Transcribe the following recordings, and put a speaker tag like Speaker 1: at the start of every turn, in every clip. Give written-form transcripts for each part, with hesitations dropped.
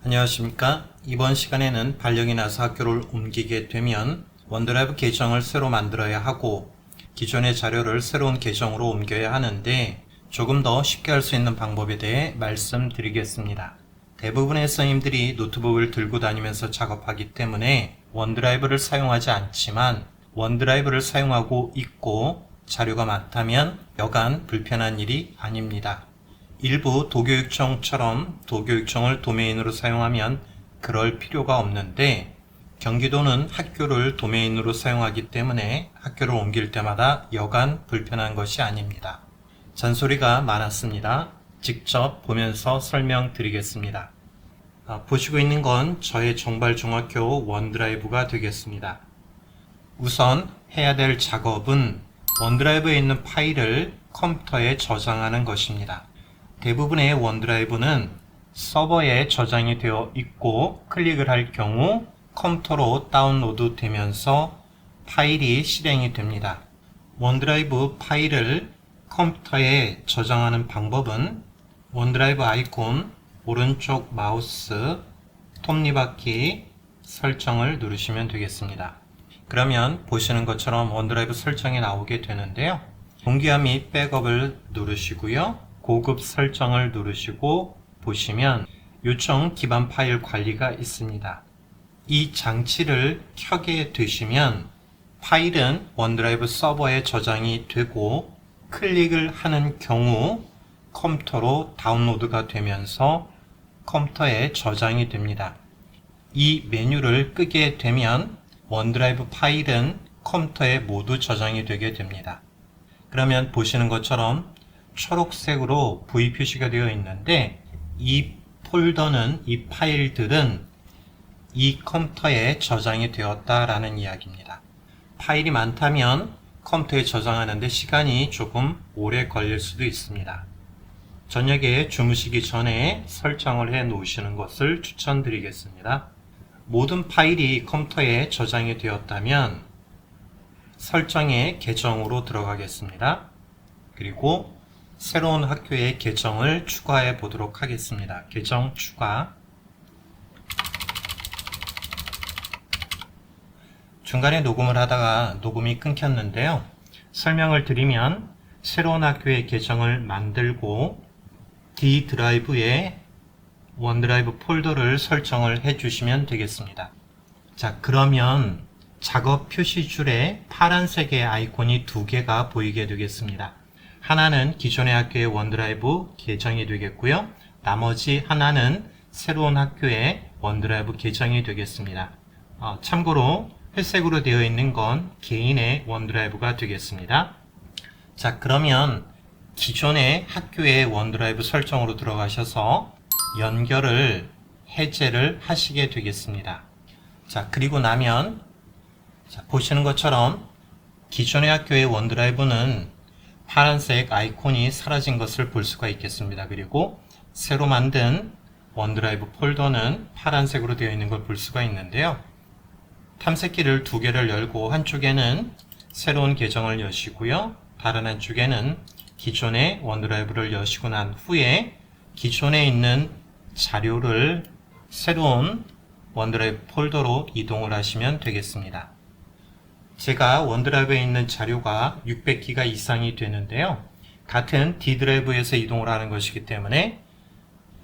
Speaker 1: 안녕하십니까. 이번 시간에는 발령이 나서 학교를 옮기게 되면 원드라이브 계정을 새로 만들어야 하고 기존의 자료를 새로운 계정으로 옮겨야 하는데 조금 더 쉽게 할 수 있는 방법에 대해 말씀드리겠습니다. 대부분의 선생님들이 노트북을 들고 다니면서 작업하기 때문에 원드라이브를 사용하지 않지만 원드라이브를 사용하고 있고 자료가 많다면 여간 불편한 일이 아닙니다. 일부 도교육청처럼 도교육청을 도메인으로 사용하면 그럴 필요가 없는데 경기도는 학교를 도메인으로 사용하기 때문에 학교를 옮길 때마다 여간 불편한 것이 아닙니다. 잔소리가 많았습니다. 직접 보면서 설명드리겠습니다. 보시고 있는 건 저의 정발중학교 원드라이브가 되겠습니다. 우선 해야 될 작업은 원드라이브에 있는 파일을 컴퓨터에 저장하는 것입니다. 대부분의 원드라이브는 서버에 저장이 되어 있고 클릭을 할 경우 컴퓨터로 다운로드 되면서 파일이 실행이 됩니다. 원드라이브 파일을 컴퓨터에 저장하는 방법은 원드라이브 아이콘 오른쪽 마우스 톱니바퀴 설정을 누르시면 되겠습니다. 그러면 보시는 것처럼 원드라이브 설정이 나오게 되는데요. 동기화 및 백업을 누르시고요. 고급 설정을 누르시고 보시면 요청 기반 파일 관리가 있습니다. 이 장치를 켜게 되시면 파일은 원드라이브 서버에 저장이 되고 클릭을 하는 경우 컴퓨터로 다운로드가 되면서 컴퓨터에 저장이 됩니다. 이 메뉴를 끄게 되면 원드라이브 파일은 컴퓨터에 모두 저장이 되게 됩니다. 그러면 보시는 것처럼 초록색으로 V 표시가 되어 있는데 이 폴더는 이 파일들은 이 컴퓨터에 저장이 되었다라는 이야기입니다. 파일이 많다면 컴퓨터에 저장하는데 시간이 조금 오래 걸릴 수도 있습니다. 저녁에 주무시기 전에 설정을 해 놓으시는 것을 추천드리겠습니다. 모든 파일이 컴퓨터에 저장이 되었다면 설정의 계정으로 들어가겠습니다. 그리고 새로운 학교의 계정을 추가해 보도록 하겠습니다. 계정 추가. 중간에 녹음을 하다가 녹음이 끊겼는데요. 설명을 드리면 새로운 학교의 계정을 만들고 D 드라이브에 원드라이브 폴더를 설정을 해 주시면 되겠습니다. 자, 그러면 작업 표시줄에 파란색의 아이콘이 두 개가 보이게 되겠습니다. 하나는 기존의 학교의 원드라이브 계정이 되겠고요. 나머지 하나는 새로운 학교의 원드라이브 계정이 되겠습니다. 참고로 회색으로 되어 있는 건 개인의 원드라이브가 되겠습니다. 자, 그러면 기존의 학교의 원드라이브 설정으로 들어가셔서 연결을 해제를 하시게 되겠습니다. 자, 그리고 나면 보시는 것처럼 기존의 학교의 원드라이브는 파란색 아이콘이 사라진 것을 볼 수가 있겠습니다. 그리고 새로 만든 원드라이브 폴더는 파란색으로 되어 있는 걸 볼 수가 있는데요. 탐색기를 두 개를 열고 한쪽에는 새로운 계정을 여시고요. 다른 한쪽에는 기존의 원드라이브를 여시고 난 후에 기존에 있는 자료를 새로운 원드라이브 폴더로 이동을 하시면 되겠습니다. 제가 원드라이브에 있는 자료가 600기가 이상이 되는데요. 같은 D 드라이브에서 이동을 하는 것이기 때문에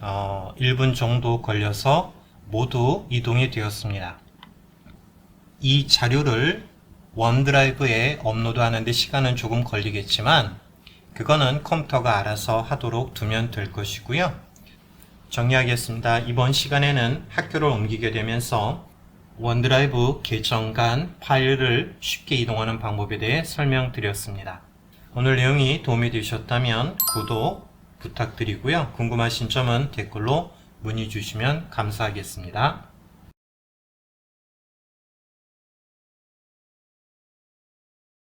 Speaker 1: 1분 정도 걸려서 모두 이동이 되었습니다. 이 자료를 원드라이브에 업로드 하는데 시간은 조금 걸리겠지만 그거는 컴퓨터가 알아서 하도록 두면 될 것이고요. 정리하겠습니다. 이번 시간에는 학교를 옮기게 되면서 원드라이브 계정 간 파일을 쉽게 이동하는 방법에 대해 설명드렸습니다. 오늘 내용이 도움이 되셨다면 구독 부탁드리고요. 궁금하신 점은 댓글로 문의 주시면 감사하겠습니다.